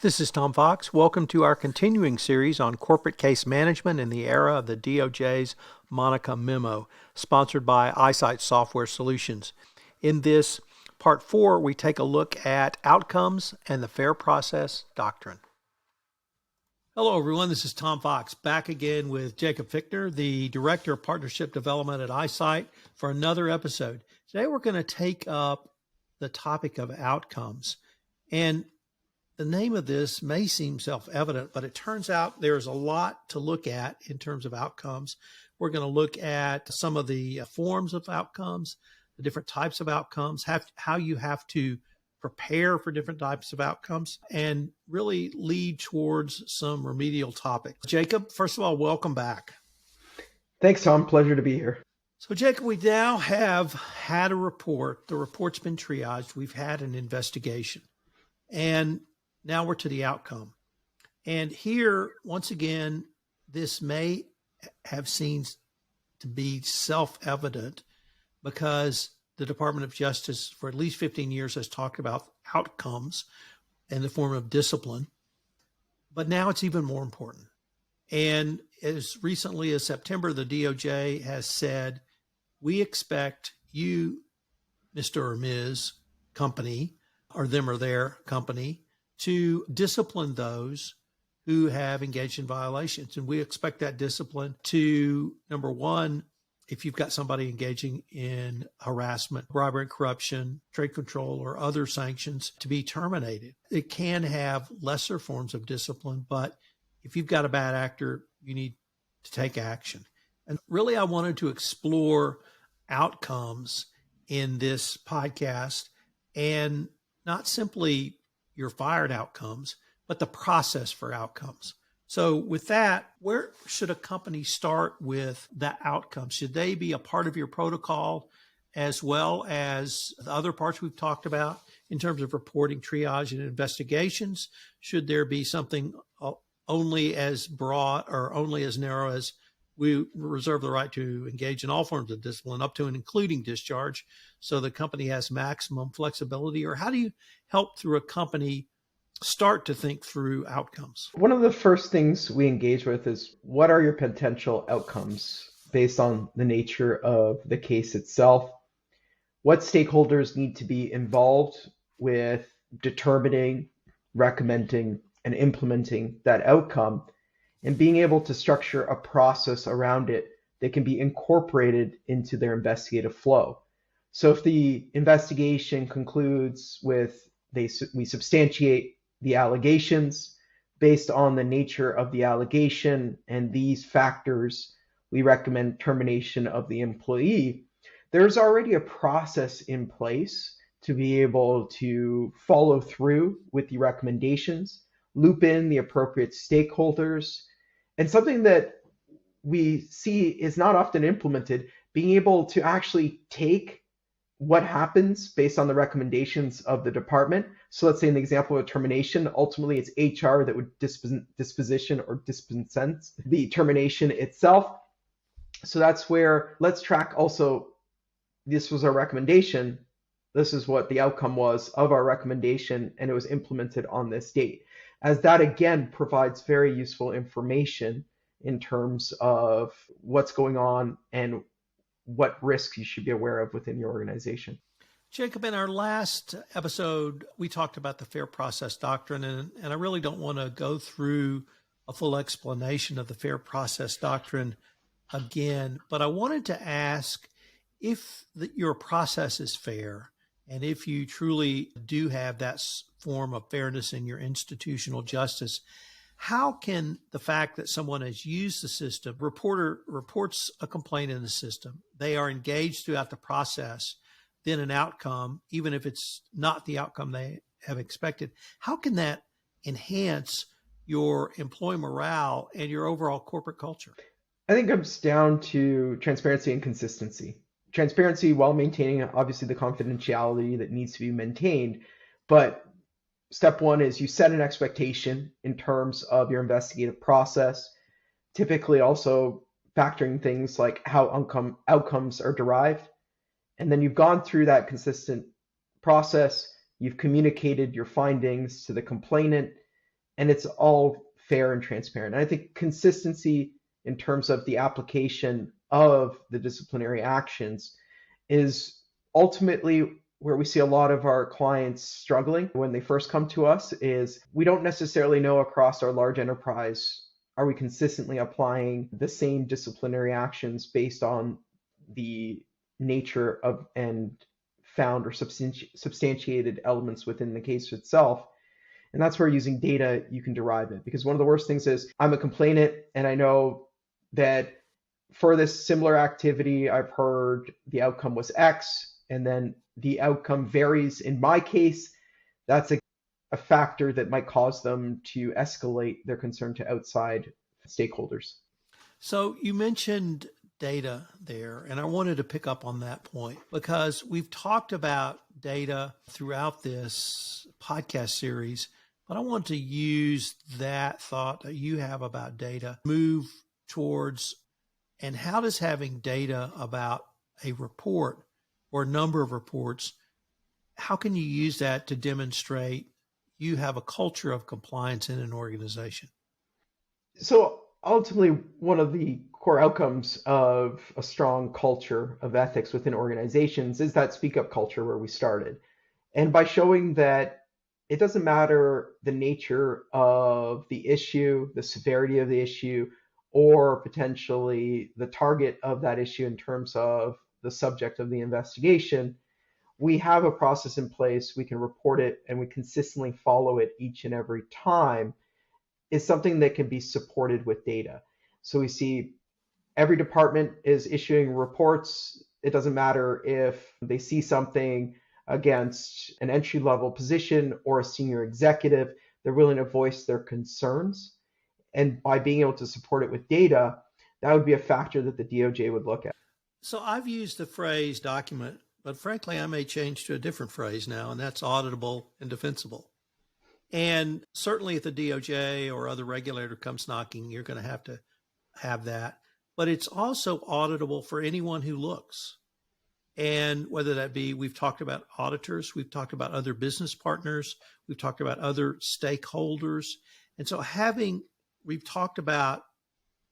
This is Tom Fox. Welcome to our continuing series on corporate case management in the era of the DoJ's Monaco Memo, sponsored by iSight Software Solutions. In this part 4, we take a look at outcomes and the fair process doctrine. Hello, everyone. This is Tom Fox, back again with Jacob Fichtner, the Director of Partnership Development at iSight, for another episode. Today, we're going to take up the topic of outcomes. And the name of this may seem self-evident, but it turns out there's a lot to look at in terms of outcomes. We're going to look at some of the forms of outcomes, the different types of outcomes, how you have to prepare for different types of outcomes, and really lead towards some remedial topics. Jacob, first of all, welcome back. Thanks, Tom. Pleasure to be here. So, Jacob, we now have had a report. The report's been triaged. We've had an investigation. And now we're to the outcome. And here, once again, this may have seemed to be self-evident because the Department of Justice for at least 15 years has talked about outcomes in the form of discipline. But now it's even more important. And as recently as September, the DOJ has said, we expect you, Mr. or Ms. company, or them or their company, to discipline those who have engaged in violations. And we expect that discipline to, number one, if you've got somebody engaging in harassment, bribery and corruption, trade control, or other sanctions, to be terminated. It can have lesser forms of discipline, but if you've got a bad actor, you need to take action. And really, I wanted to explore outcomes in this podcast, and not simply your fired outcomes, but the process for outcomes. So with that, where should a company start with the outcomes? Should they be a part of your protocol as well as the other parts we've talked about in terms of reporting, triage, and investigations? Should there be something only as broad or only as narrow as we reserve the right to engage in all forms of discipline up to and including discharge, so the company has maximum flexibility? Or how do you help through a company start to think through outcomes? One of the first things we engage with is, what are your potential outcomes based on the nature of the case itself? What stakeholders need to be involved with determining, recommending, and implementing that outcome, and being able to structure a process around it that can be incorporated into their investigative flow. So if the investigation concludes with we substantiate the allegations based on the nature of the allegation and these factors, we recommend termination of the employee, there's already a process in place to be able to follow through with the recommendations, loop in the appropriate stakeholders, and something that we see is not often implemented, being able to actually take what happens based on the recommendations of the department. So let's say in the example of termination, ultimately it's HR that would disposition or dispense the termination itself. So that's where let's track also, this was our recommendation, this is what the outcome was of our recommendation, and it was implemented on this date. As that again provides very useful information in terms of what's going on and what risks you should be aware of within your organization. Jacob, in our last episode, we talked about the fair process doctrine, and I really don't want to go through a full explanation of the fair process doctrine again, but I wanted to ask if your process is fair, and if you truly do have that form of fairness in your institutional justice, how can the fact that someone has used the system, reporter reports a complaint in the system, they are engaged throughout the process, then an outcome, even if it's not the outcome they have expected, how can that enhance your employee morale and your overall corporate culture? I think it comes down to transparency and consistency. Transparency while maintaining obviously the confidentiality that needs to be maintained, but step one is you set an expectation in terms of your investigative process, typically also factoring things like how outcomes are derived. And then you've gone through that consistent process, you've communicated your findings to the complainant, and it's all fair and transparent. And I think consistency in terms of the application of the disciplinary actions is ultimately where we see a lot of our clients struggling when they first come to us. Is we don't necessarily know across our large enterprise, are we consistently applying the same disciplinary actions based on the nature of and found or substantiated elements within the case itself. And that's where using data, you can derive it. Because one of the worst things is I'm a complainant and I know that for this similar activity, I've heard the outcome was X, and then the outcome varies. In my case, that's a factor that might cause them to escalate their concern to outside stakeholders. So you mentioned data there, and I wanted to pick up on that point because we've talked about data throughout this podcast series, but I want to use that thought that you have about data, move towards, and how does having data about a report or a number of reports, how can you use that to demonstrate you have a culture of compliance in an organization? So ultimately, one of the core outcomes of a strong culture of ethics within organizations is that speak up culture where we started. And by showing that it doesn't matter the nature of the issue, the severity of the issue, or potentially the target of that issue in terms of the subject of the investigation, we have a process in place, we can report it, and we consistently follow it each and every time, is something that can be supported with data. So we see every department is issuing reports. It doesn't matter if they see something against an entry-level position or a senior executive, they're willing to voice their concerns. And by being able to support it with data, that would be a factor that the DOJ would look at. So I've used the phrase document, but frankly, I may change to a different phrase now, and that's auditable and defensible. And certainly if the DOJ or other regulator comes knocking, you're going to have that. But it's also auditable for anyone who looks. And whether that be, we've talked about auditors, we've talked about other business partners, we've talked about other stakeholders. And so we've talked about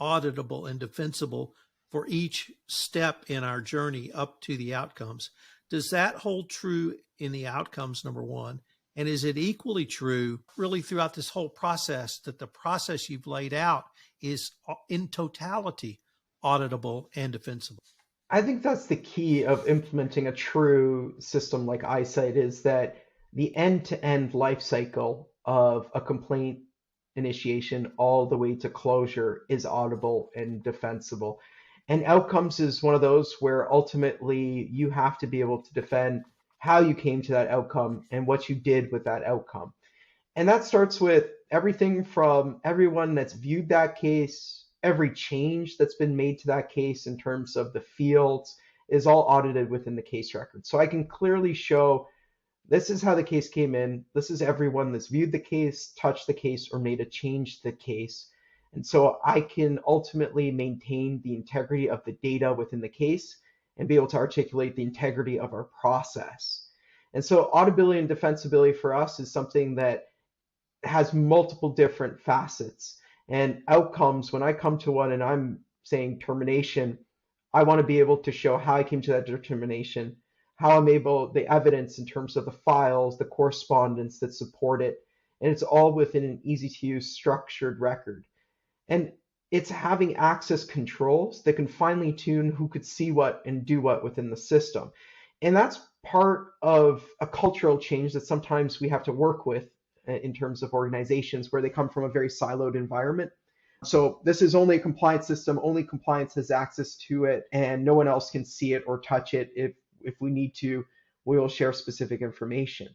auditable and defensible for each step in our journey up to the outcomes. Does that hold true in the outcomes, number one? And is it equally true really throughout this whole process that the process you've laid out is in totality auditable and defensible? I think that's the key of implementing a true system like eyesight, is that the end-to-end life cycle of a complaint initiation all the way to closure is auditable and defensible. And outcomes is one of those where ultimately you have to be able to defend how you came to that outcome and what you did with that outcome. And that starts with everything from everyone that's viewed that case, every change that's been made to that case in terms of the fields is all audited within the case record. So I can clearly show this is how the case came in. This is everyone that's viewed the case, touched the case, or made a change to the case. And so I can ultimately maintain the integrity of the data within the case and be able to articulate the integrity of our process. And so auditability and defensibility for us is something that has multiple different facets. And outcomes, when I come to one and I'm saying termination, I want to be able to show how I came to that determination, how I'm able, the evidence in terms of the files, the correspondence that support it. And it's all within an easy to use structured record. And it's having access controls that can finely tune who could see what and do what within the system. And that's part of a cultural change that sometimes we have to work with in terms of organizations where they come from a very siloed environment. So this is only a compliance system, only compliance has access to it, and no one else can see it or touch it. If we need to, we will share specific information.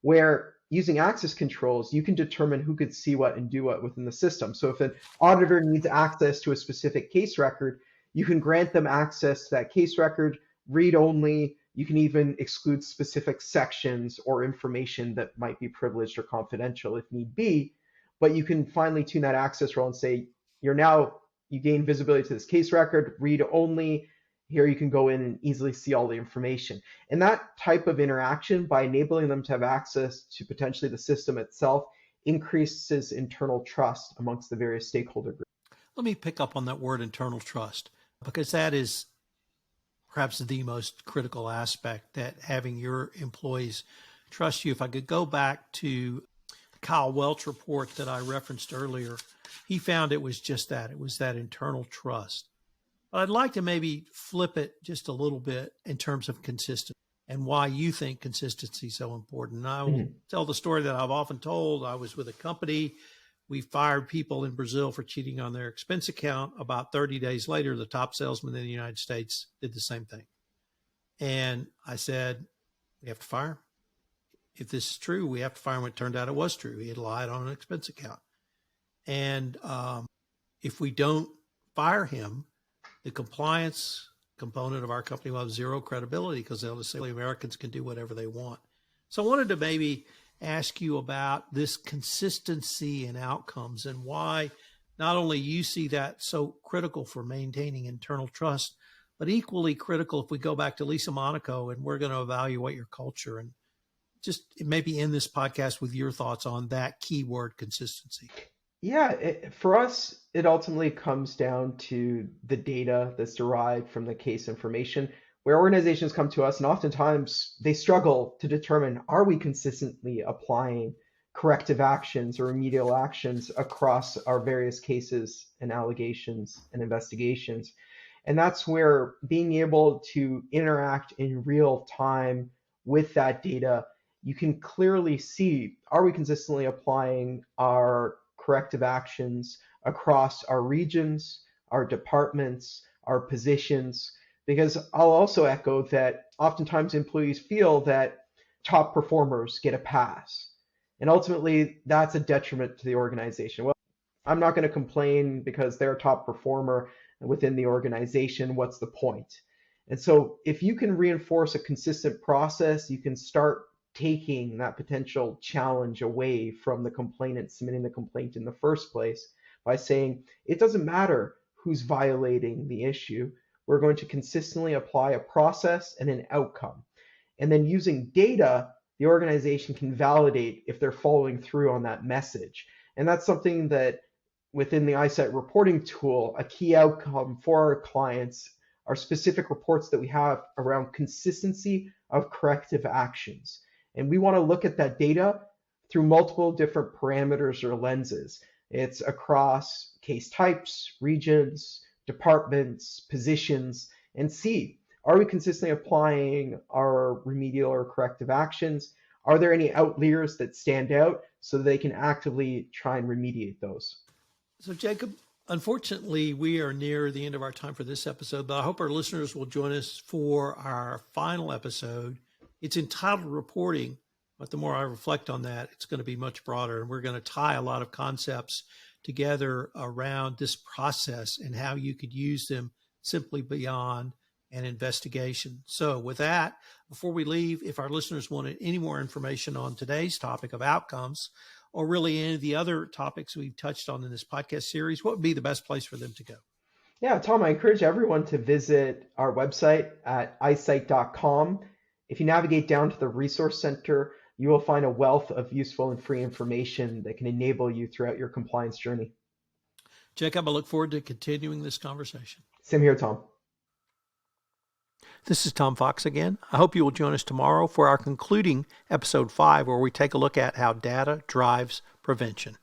Where using access controls, you can determine who could see what and do what within the system. So if an auditor needs access to a specific case record, you can grant them access to that case record, read only. You can even exclude specific sections or information that might be privileged or confidential if need be, but you can finally tune that access role and say, you gain visibility to this case record, read only. Here you can go in and easily see all the information. And that type of interaction, by enabling them to have access to potentially the system itself, increases internal trust amongst the various stakeholder groups. Let me pick up on that word internal trust, because that is perhaps the most critical aspect, that having your employees trust you. If I could go back to the Kyle Welch report that I referenced earlier, he found it was just that. It was that internal trust. But I'd like to maybe flip it just a little bit in terms of consistency and why you think consistency is so important. And I will tell the story that I've often told. I was with a company. We fired people in Brazil for cheating on their expense account. About 30 days later, the top salesman in the United States did the same thing. And I said, we have to fire him. If this is true, we have to fire him. It turned out it was true. He had lied on an expense account. And if we don't fire him, the compliance component of our company will have zero credibility, because they'll just say Americans can do whatever they want. So I wanted to maybe ask you about this consistency in outcomes and why not only you see that so critical for maintaining internal trust, but equally critical if we go back to Lisa Monaco and we're going to evaluate your culture, and just maybe end this podcast with your thoughts on that keyword consistency. Yeah, for us, it ultimately comes down to the data that's derived from the case information, where organizations come to us and oftentimes they struggle to determine, are we consistently applying corrective actions or remedial actions across our various cases and allegations and investigations? And that's where being able to interact in real time with that data, you can clearly see, are we consistently applying our corrective actions across our regions, our departments, our positions? Because I'll also echo that oftentimes employees feel that top performers get a pass. And ultimately, that's a detriment to the organization. Well, I'm not going to complain because they're a top performer within the organization. What's the point? And so if you can reinforce a consistent process, you can start taking that potential challenge away from the complainant submitting the complaint in the first place by saying, it doesn't matter who's violating the issue. We're going to consistently apply a process and an outcome. And then using data, the organization can validate if they're following through on that message. And that's something that within the iSight reporting tool, a key outcome for our clients are specific reports that we have around consistency of corrective actions. And we want to look at that data through multiple different parameters or lenses. It's across case types, regions, departments, positions, and see, are we consistently applying our remedial or corrective actions? Are there any outliers that stand out so that they can actively try and remediate those? So Jacob, unfortunately, we are near the end of our time for this episode, but I hope our listeners will join us for our final episode. It's entitled Reporting, but the more I reflect on that, it's going to be much broader. And we're going to tie a lot of concepts together around this process and how you could use them simply beyond an investigation. So with that, before we leave, if our listeners wanted any more information on today's topic of outcomes, or really any of the other topics we've touched on in this podcast series, what would be the best place for them to go? Yeah, Tom, I encourage everyone to visit our website at isight.com. If you navigate down to the Resource Center, you will find a wealth of useful and free information that can enable you throughout your compliance journey. Jacob, I look forward to continuing this conversation. Same here, Tom. This is Tom Fox again. I hope you will join us tomorrow for our concluding episode 5, where we take a look at how data drives prevention.